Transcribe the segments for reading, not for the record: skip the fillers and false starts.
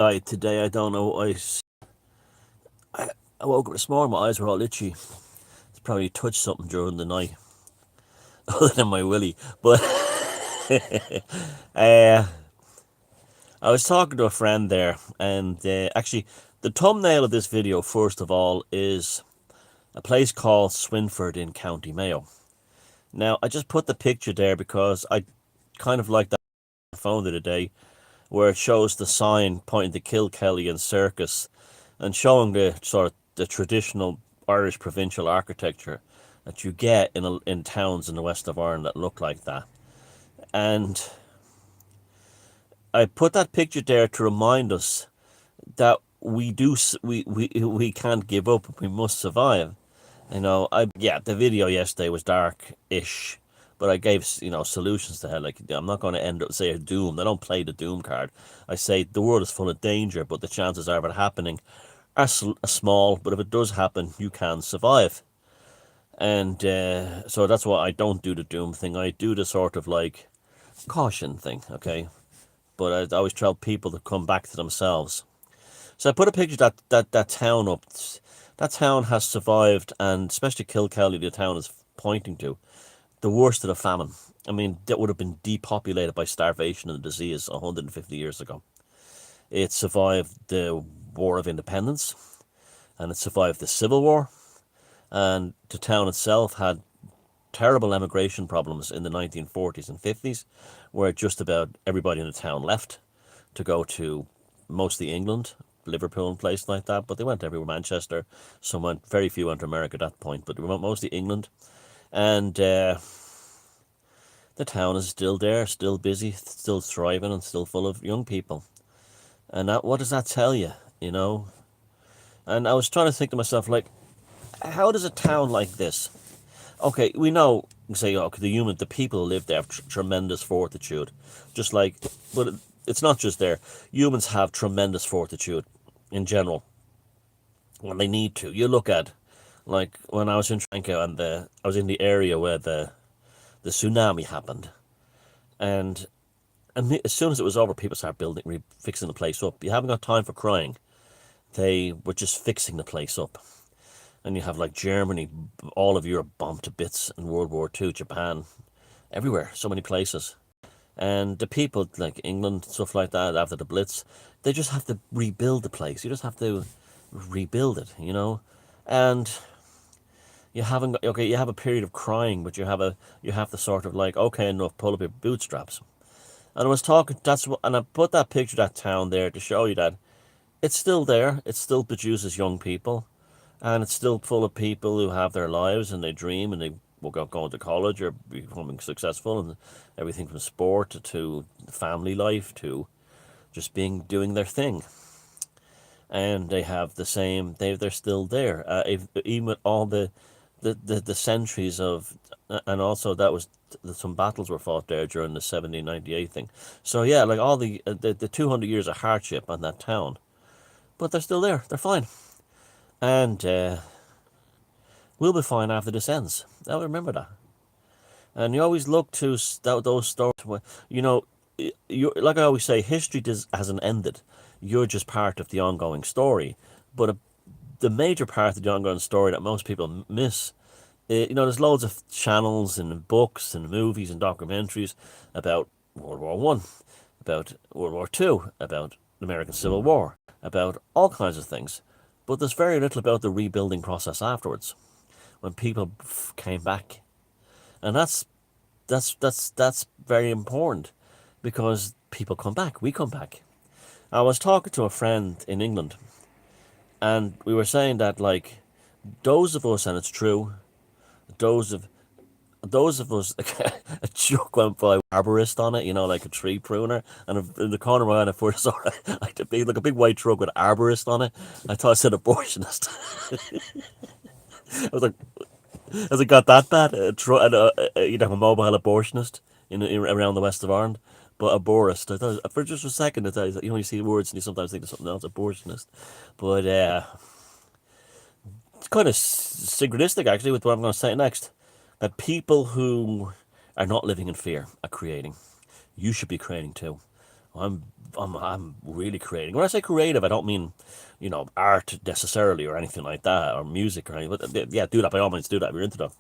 Today I don't know. I woke up this morning. My eyes were all itchy. It's probably touched something during the night, other than my willy. But uh, I was talking to a friend there, and actually, the thumbnail of this video, first of all, is a place called Swinford in County Mayo. Now, I just put the picture there because I kind of like that phone the other day, where it shows the sign pointing to Kilkelly and Circus, and showing the sort of the traditional Irish provincial architecture that you get in towns in the west of Ireland that look like that. And I put that picture there to remind us that we can't give up. We must survive. The video yesterday was dark-ish, but I gave solutions to how, like, I'm not going to end up say doom. I don't play the doom card. I say the world is full of danger, but the chances are of it happening are small. But if it does happen, you can survive. And so that's why I don't do the doom thing. I do the sort of like caution thing, okay? But I always tell people to come back to themselves. So I put a picture of that town up. That town has survived, and especially Kilkelly, the town is pointing to, the worst of the famine. I mean, that would have been depopulated by starvation and disease 150 years ago. It survived the War of Independence, and it survived the Civil War, and the town itself had terrible emigration problems in the 1940s and 50s, where just about everybody in the town left to go to mostly England, Liverpool and places like that, but they went everywhere, Manchester, some went, very few went to America at that point, but they went mostly England. And the town is still there, still busy, still thriving, and still full of young people. And what does that tell you, you know? And I was trying to think to myself, like, how does a town like this, okay, we know, we say, okay, the people who live there have tremendous fortitude, just like, but it's not just there. Humans have tremendous fortitude in general when they need to. You look at, like, when I was in Sri Lanka, and I was in the area where the tsunami happened, and as soon as it was over, people started fixing the place up. You haven't got time for crying. They were just fixing the place up. And you have, like, Germany, all of Europe bombed to bits in World War II, Japan, everywhere, so many places. And the people, like England, stuff like that, after the Blitz, they just have to rebuild the place. You just have to rebuild it, you know? And you haven't got, okay, you have a period of crying, but you have to sort of like, okay, enough, pull up your bootstraps. And I was talking, and I put that picture of that town there to show you that it's still there. It still produces young people, and it's still full of people who have their lives and they dream and they will go going to college or becoming successful, and everything from sport to family life to just doing their thing. And they have the same. They're still there, even with all the centuries of, and also that was some battles were fought there during the 1798 thing. So yeah, like all the 200 years of hardship on that town, but they're still there. They're fine, and we'll be fine after this ends. I'll remember that. And you always look to those stories where, you know, you, like I always say, history hasn't ended. You're just part of the ongoing story. But the major part of the ongoing story that most people miss, there's loads of channels and books and movies and documentaries about World War One, about World War Two, about the American Civil War, about all kinds of things. But there's very little about the rebuilding process afterwards, when people came back. And that's very important, because people come back, we come back. I was talking to a friend in England, and we were saying that, like, those of us, and it's true, those of us, a truck went by, arborist on it, like a tree pruner, and in the corner of my eye, I first saw it, like a big white truck with arborist on it. I thought it said abortionist. I was like, has it got that bad? You'd have a mobile abortionist around the west of Ireland, but aborist. I thought for just a second, I thought, you see words and you sometimes think of something else, abortionist. But it's kind of synchronistic actually with what I'm going to say next. That people who are not living in fear are creating. You should be creating too. I'm I'm really creating. When I say creative, I don't mean, art necessarily or anything like that, or music or anything. But yeah, do that by all means. Do that if you're into that.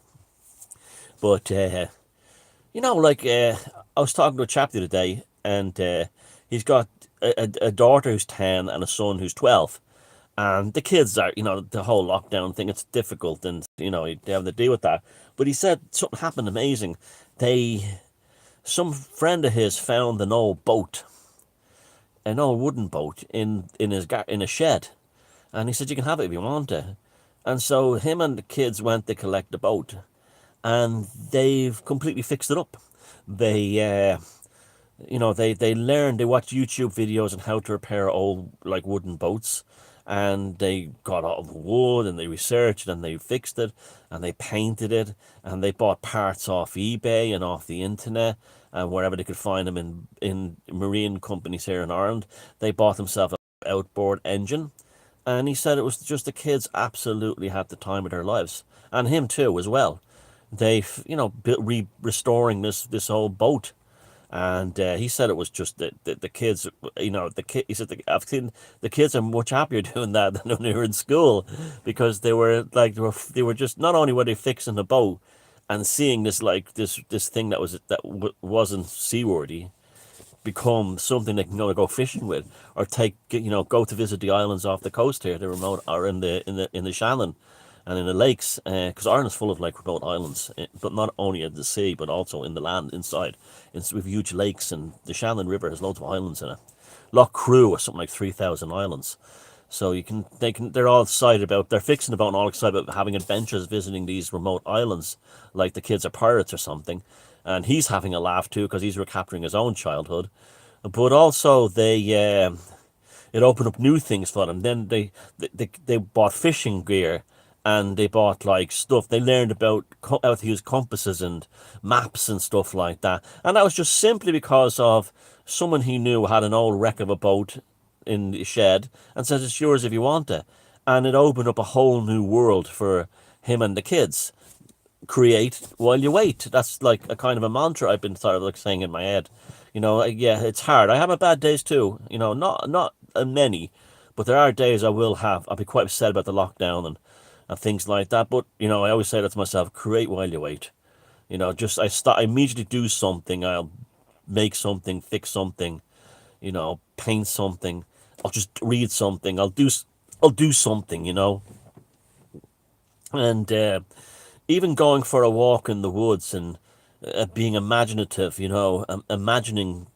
But like I was talking to a chap the other day, and he's got a daughter who's 10 and a son who's 12. And the kids are, the whole lockdown thing, it's difficult, and, they have to deal with that. But he said something happened amazing. Some friend of his found an old wooden boat in a shed. And he said, you can have it if you want it. And so him and the kids went to collect the boat, and they've completely fixed it up. They they learned, they watched YouTube videos on how to repair old like wooden boats, and they got all the wood and they researched and they fixed it and they painted it, and they bought parts off eBay and off the internet and wherever they could find them in marine companies here in Ireland. They bought themselves an outboard engine, and he said it was just the kids absolutely had the time of their lives, and him too as well. They restoring this old boat, and he said it was just the kids, he said I've seen the kids are much happier doing that than when they were in school, because they were just, not only were they fixing the boat and seeing this thing wasn't seaworthy become something they can go fishing with, or go to visit the islands off the coast here, the remote, or in the Shannon and in the lakes, because Ireland's full of like remote islands, but not only at the sea but also in the land inside. With huge lakes, and the Shannon River has loads of islands in it. Loch Crew has something like 3,000 islands. So they're all excited about, they're fixing about and all excited about having adventures visiting these remote islands, like the kids are pirates or something. And he's having a laugh too, because he's recapturing his own childhood. But also it opened up new things for them. Then they bought fishing gear, and they bought like stuff. They learned about how to use compasses and maps and stuff like that. And that was just simply because of someone he knew had an old wreck of a boat in the shed and said, it's yours if you want it. And it opened up a whole new world for him and the kids. Create while you wait. That's like a kind of a mantra I've been sort of like saying in my head. Yeah, it's hard. I have my bad days too. Not many, but there are days I'll be quite upset about the lockdown and things like that. But I always say that to myself: create while you wait. I immediately do something. I'll make something, fix something, paint something. I'll just read something. I'll do something. And even going for a walk in the woods, and being imaginative. Imagining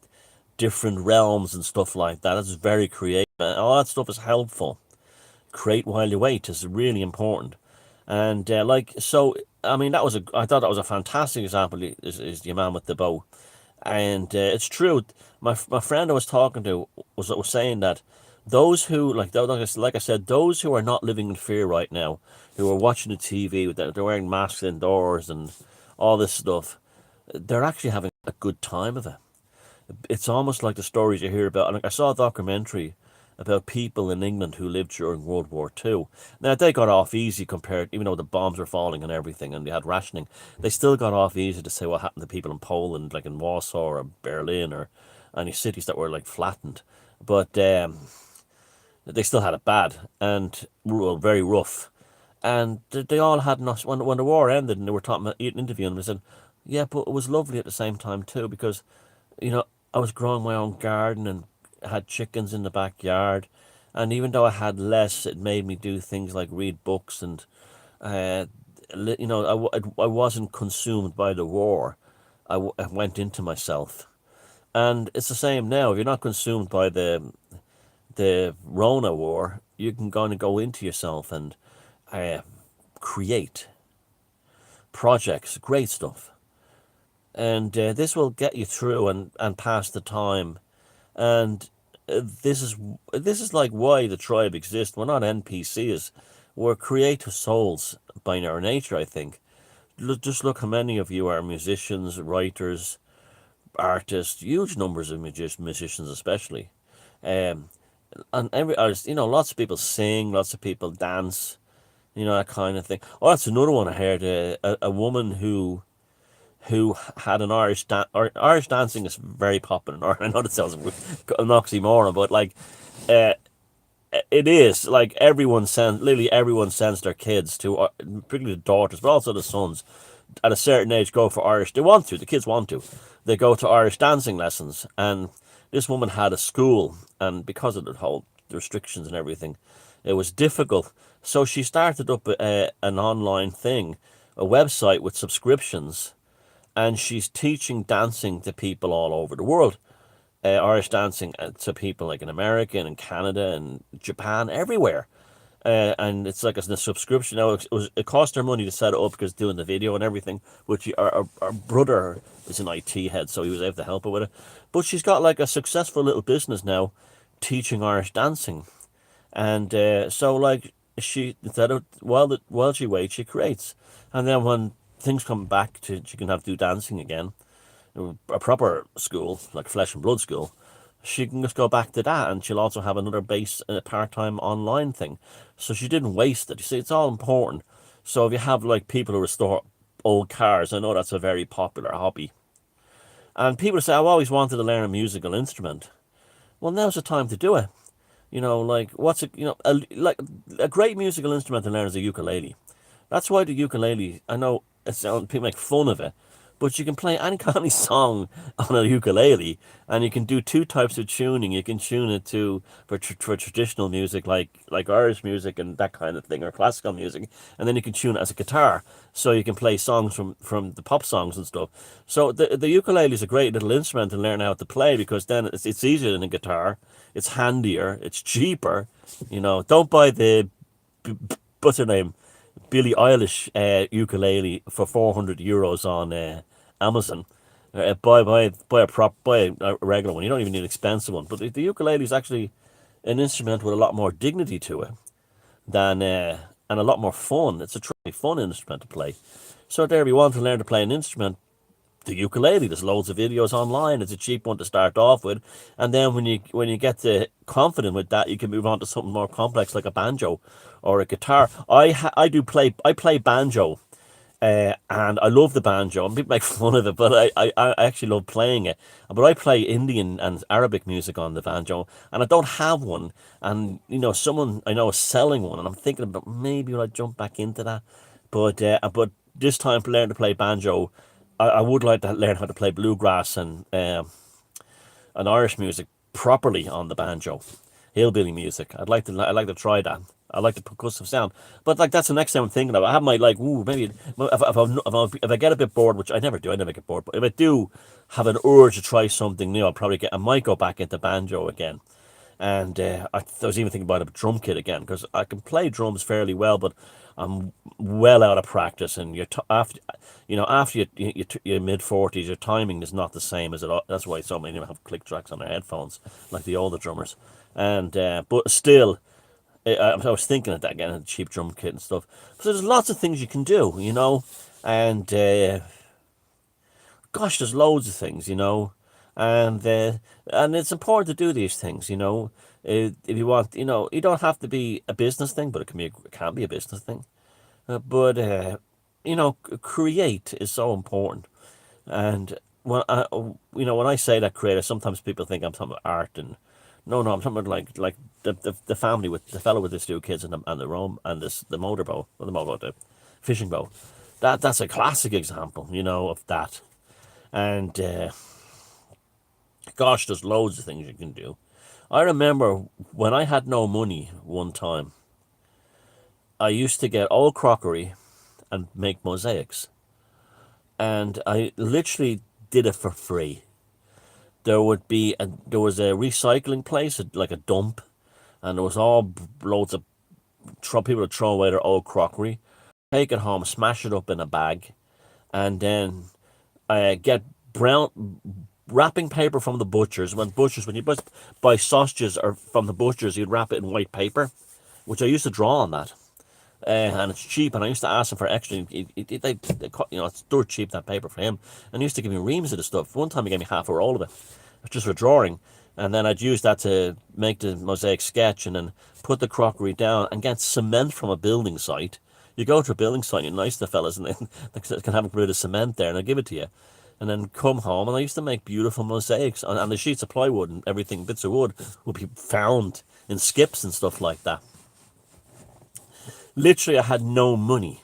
different realms and stuff like that. That's very creative. All that stuff is helpful. Create while you wait is really important. And I mean, I thought that was a fantastic example. Is the man with the bow, and it's true. My friend I was talking to was saying that those who like I said, those who are not living in fear right now, who are watching the TV, they're wearing masks indoors and all this stuff, they're actually having a good time of it. It's almost like the stories you hear about. I saw a documentary about people in England who lived during World War Two. Now, they got off easy compared, even though the bombs were falling and everything and they had rationing, they still got off easy to say what happened to people in Poland, like in Warsaw or Berlin or any cities that were like flattened. But they still had it bad and very rough. And they all had, when the war ended and they were talking about interviewing them, they said, yeah, but it was lovely at the same time too, because I was growing my own garden and had chickens in the backyard. And even though I had less, it made me do things like read books, and, uh, I wasn't consumed by the war. I went into myself. And it's the same now. If you're not consumed by the Rona war, you can go into yourself and uh, create projects, great stuff. And this will get you through and past the time. And this is like why the tribe exists. We're not NPCs. We're creative souls by our nature, I think. Just look how many of you are musicians, writers, artists, huge numbers of musicians especially. Um, and every artist, lots of people sing, lots of people dance, that kind of thing. Oh, that's another one I heard. A woman who had an Irish dancing is very popular in Ireland. I know that sounds an oxymoron, but like uh, it is like literally everyone sends their kids to, particularly the daughters, but also the sons, at a certain age go for Irish. They want to. The kids want to. They go to Irish dancing lessons, and this woman had a school, and because of the whole restrictions and everything, it was difficult. So she started up an online thing, a website with subscriptions, and she's teaching dancing to people all over the world. Irish dancing to people like in America and in Canada and Japan, everywhere. And it's like a subscription. Now it cost her money to set it up because doing the video and everything. Which our brother is an IT head, so he was able to help her with it. But she's got like a successful little business now, teaching Irish dancing, and so like she, instead of while she waits, she creates, and then when things come back to, she can have to do dancing again, a proper school, like flesh and blood school, she can just go back to that, and she'll also have another base, a part-time online thing. So she didn't waste it. You see, it's all important. So if you have like people who restore old cars, I know that's a very popular hobby. And people say, I've always wanted to learn a musical instrument. Well, now's the time to do it. You know, like what's a you know like a great musical instrument to learn is a ukulele. That's why the ukulele, I know people make fun of it, but you can play any kind of song on a ukulele, and you can do two types of tuning. You can tune it to for traditional music like Irish music and that kind of thing, or classical music, and then you can tune it as a guitar, so you can play songs from the pop songs and stuff. So the ukulele is a great little instrument to learn how to play, because then it's easier than a guitar, it's handier, it's cheaper. You know, don't buy the what's her name, Billie Eilish ukulele for €400 on Amazon. Buy a regular one. You don't even need an expensive one. But the ukulele is actually an instrument with a lot more dignity to it than and a lot more fun. It's a truly fun instrument to play. So there, if you want to learn to play an instrument, the ukulele, there's loads of videos online. It's a cheap one to start off with, and then when you get confident with that, you can move on to something more complex like a banjo or a guitar. I play banjo, and I love the banjo. And people make fun of it, but I actually love playing it. But I play Indian and Arabic music on the banjo, and I don't have one. And someone I know is selling one, and I'm thinking about maybe will I jump back into that. But this time, to learn to play banjo, I would like to learn how to play bluegrass and Irish music properly on the banjo, hillbilly music. I'd like to try that. I like the percussive sound, but like that's the next thing I'm thinking of. I have my like, maybe if I get a bit bored, which I never do, I never get bored. But if I do have an urge to try something new, I might go back into banjo again. And I was even thinking about a drum kit again, because I can play drums fairly well, but I'm well out of practice. And after your mid 40s, your timing is not the same as it. That's why so many of them have click tracks on their headphones, like the older drummers. And but still, I was thinking of that again, a cheap drum kit and stuff. So there's lots of things you can do, and gosh, there's loads of things, and it's important to do these things, if you want, you don't have to be a business thing, but it can be a business thing. But create is so important. And when I say that creative, sometimes people think I'm talking about art, and no, I'm talking about like the family with the fellow with his two kids and the rum and the motorboat, or the fishing boat. That's a classic example, of that. And gosh, there's loads of things you can do. I remember when I had no money one time, I used to get old crockery and make mosaics. And I literally did it for free. There was a recycling place, like a dump, and there was all loads of people would throw away their old crockery, take it home, smash it up in a bag, and then get brown wrapping paper from the butchers. When you buy sausages or from the butchers, you'd wrap it in white paper, which I used to draw on that. And it's cheap, and I used to ask him for extra. It's dirt cheap, that paper for him, and he used to give me reams of the stuff. One time he gave me half a roll of it, just for drawing, and then I'd use that to make the mosaic sketch, and then put the crockery down and get cement from a building site. You go to a building site, you're nice to the fellas, and they can have a bit of cement there, and they'll give it to you. And then come home, and I used to make beautiful mosaics, and the sheets of plywood and everything, bits of wood, would be found in skips and stuff like that. Literally, I had no money,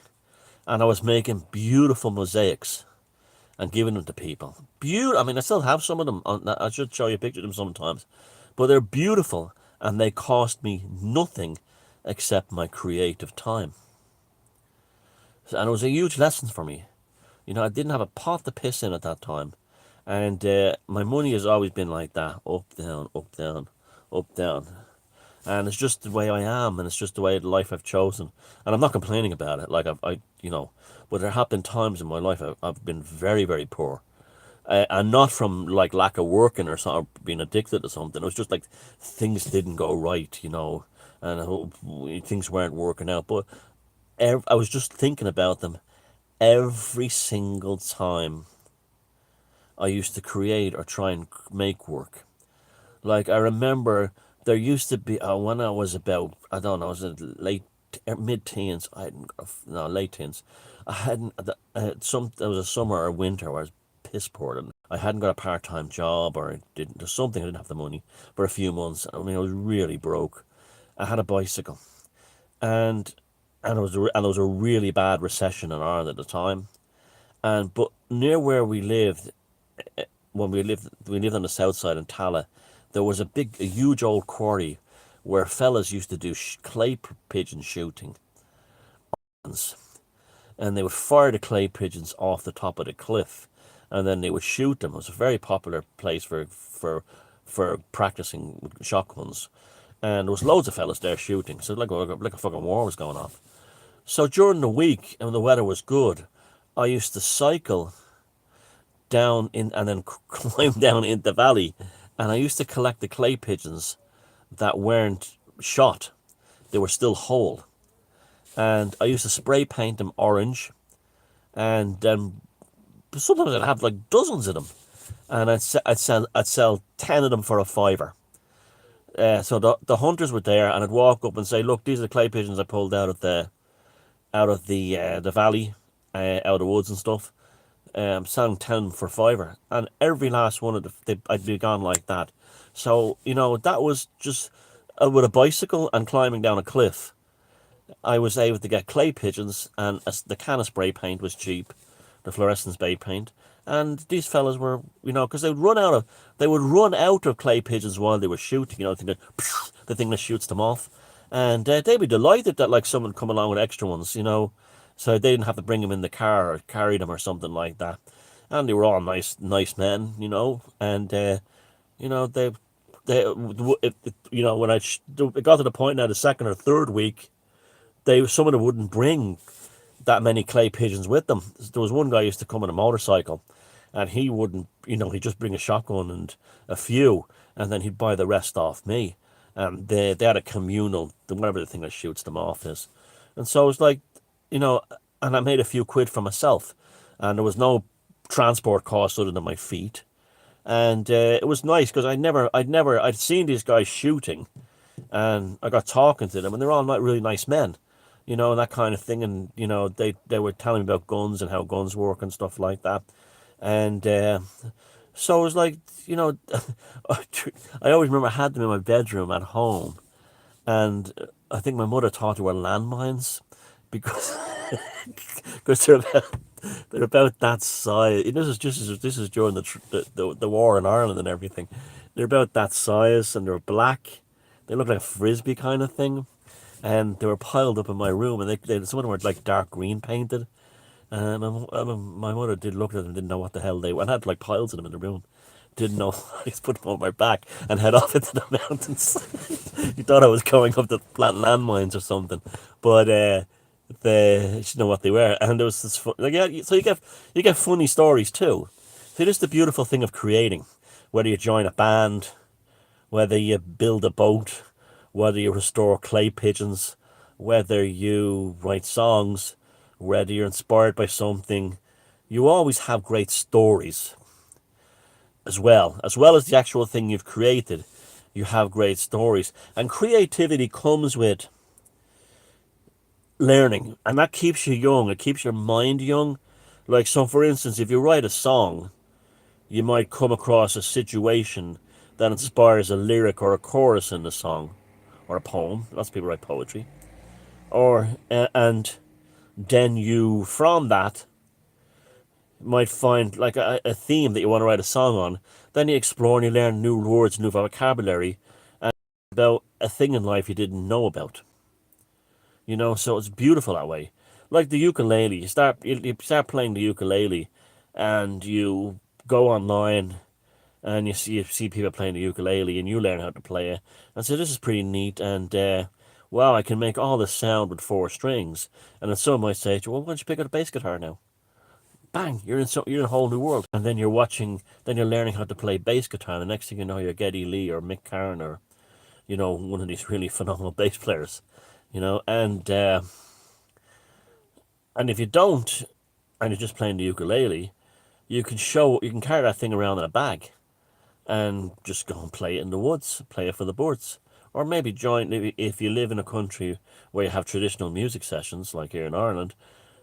and I was making beautiful mosaics and giving them to people. Beautiful. I mean, I still have some of them. I should show you a picture of them sometimes, but they're beautiful, and they cost me nothing except my creative time. And it was a huge lesson for me. You know, I didn't have a pot to piss in at that time, and my money has always been like that: up, down, up, down, up, down. And it's just the way I am, and it's just the way the life I've chosen, and I'm not complaining about it. Like you know, but there have been times in my life I've been very, very poor, and not from like lack of working or something, or being addicted to something. It was just like things didn't go right, you know, and things weren't working out. But I was just thinking about them every single time I used to create or try and make work. Like I remember there used to be when I was about, I don't know, I was in late mid teens. I hadn't no late teens. I hadn't I had some. There was a summer or winter where I was piss poor, and I hadn't got a part time job, or I didn't. There's something I didn't have the money for a few months. I mean, I was really broke. I had a bicycle, and and there was a really bad recession in Ireland at the time. And but near where we lived, when we lived on the south side in Tala, there was a huge old quarry where fellas used to do clay pigeon shooting, and they would fire the clay pigeons off the top of the cliff, and then they would shoot them. It was a very popular place for practicing shotguns, and there was loads of fellas there shooting. So like a fucking war was going on. So during the week, and when the weather was good, I used to cycle down in and then climb down into the valley, and I used to collect the clay pigeons that weren't shot; they were still whole, and I used to spray paint them orange, and then sometimes I'd have like dozens of them, and I'd sell 10 of them for a fiver. So the hunters were there, and I'd walk up and say, "Look, these are the clay pigeons I pulled out of the valley, out of the woods and stuff. Selling 10 for a fiver," and every last one of I'd be gone like that. So you know that was just with a bicycle and climbing down a cliff. I was able to get clay pigeons, and the can of spray paint was cheap, the fluorescent spray paint. And these fellas were, you know, because they would run out of clay pigeons while they were shooting, you know, the thing that shoots them off, and they'd be delighted that like someone come along with extra ones, you know, so they didn't have to bring them in the car or carry them or something like that. And they were all nice men, you know, and you know you know when it got to the point now the second or third week, some of them wouldn't bring that many clay pigeons with them. There was one guy who used to come on a motorcycle, and he wouldn't, you know, he'd just bring a shotgun and a few, and then he'd buy the rest off me. And they had a communal, whatever the thing that shoots them off is. And so it was like, you know, and I made a few quid for myself, and there was no transport costs other than my feet. And it was nice because I'd seen these guys shooting, and I got talking to them, and they're all not really nice men, you know, and that kind of thing. And you know, they were telling me about guns and how guns work and stuff like that. And so it was like, you know, I always remember I had them in my bedroom at home, and I think my mother thought they were landmines because because they're about that size. This is during the war in Ireland and everything. They're about that size, and they're black. They look like a frisbee kind of thing, and they were piled up in my room, and some of them were like dark green painted. And my mother did look at them, didn't know what the hell they were. And I had like piles of them in the room. Didn't know. I just put them on my back and head off into the mountains. You thought I was going up to plant landmines or something, but they she know what they were. And there was this like, yeah. So you get funny stories too. See, this is the beautiful thing of creating. Whether you join a band, whether you build a boat, whether you restore clay pigeons, whether you write songs, whether you're inspired by something, you always have great stories as well as the actual thing you've created. You have great stories, and creativity comes with learning, and that keeps you young. It keeps your mind young. Like, so for instance, if you write a song, you might come across a situation that inspires a lyric or a chorus in the song, or a poem. Lots of people write poetry, or and then you from that might find like a theme that you want to write a song on. Then you explore and you learn new words, new vocabulary, and about a thing in life you didn't know about. You know, so it's beautiful that way. Like the ukulele, you start playing the ukulele, and you go online and you see people playing the ukulele, and you learn how to play it. And so this is pretty neat. And wow, I can make all this sound with four strings. And then someone might say, well, why don't you pick up a bass guitar now? Bang! You're in a whole new world. And then then you're learning how to play bass guitar. And the next thing you know, you're Geddy Lee or Mick Carn or one of these really phenomenal bass players. And if you don't, and you're just playing the ukulele, you can carry that thing around in a bag and just go and play it in the woods, play it for the birds. Or maybe join, if you live in a country where you have traditional music sessions, like here in Ireland,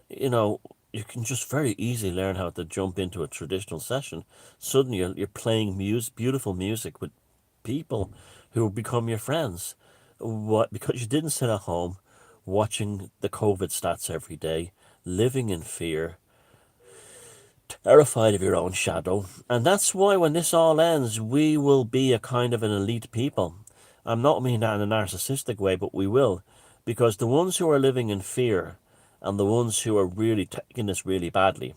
you know, you can just very easily learn how to jump into a traditional session. Suddenly you're playing beautiful music with people who become your friends. What? Because you didn't sit at home watching the COVID stats every day, living in fear, terrified of your own shadow. And that's why when this all ends, we will be a kind of an elite people. I'm not meaning that in a narcissistic way, but we will. Because the ones who are living in fear and the ones who are really taking this really badly,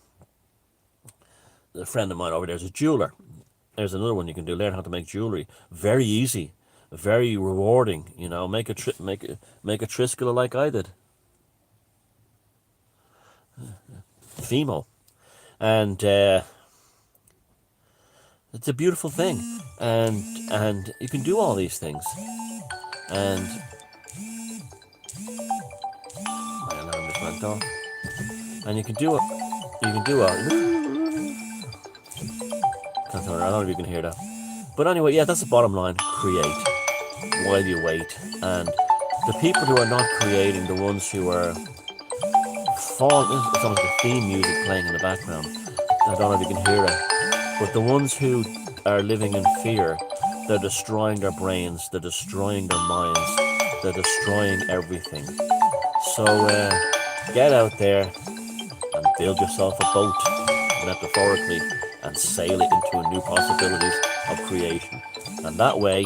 a friend of mine over there is a jeweler. There's another one you can do, learn how to make jewelry. Very easy, very rewarding, make a Triscular like I did. Fimo. And it's a beautiful thing, and you can do all these things. And my alarm just went off. And you can do it. You can do it. I don't know if you can hear that. But anyway, yeah, that's the bottom line. Create while you wait. And the people who are not creating, the ones who are falling, it's almost the theme music playing in the background. I don't know if you can hear it. But the ones who are living in fear, they're destroying their brains, they're destroying their minds, they're destroying everything. So get out there and build yourself a boat, metaphorically, and sail it into new possibilities of creation. And that way,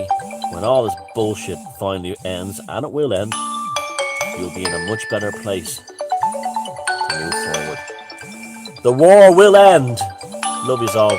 when all this bullshit finally ends, and it will end, you'll be in a much better place to move forward. The war will end. Love yous all.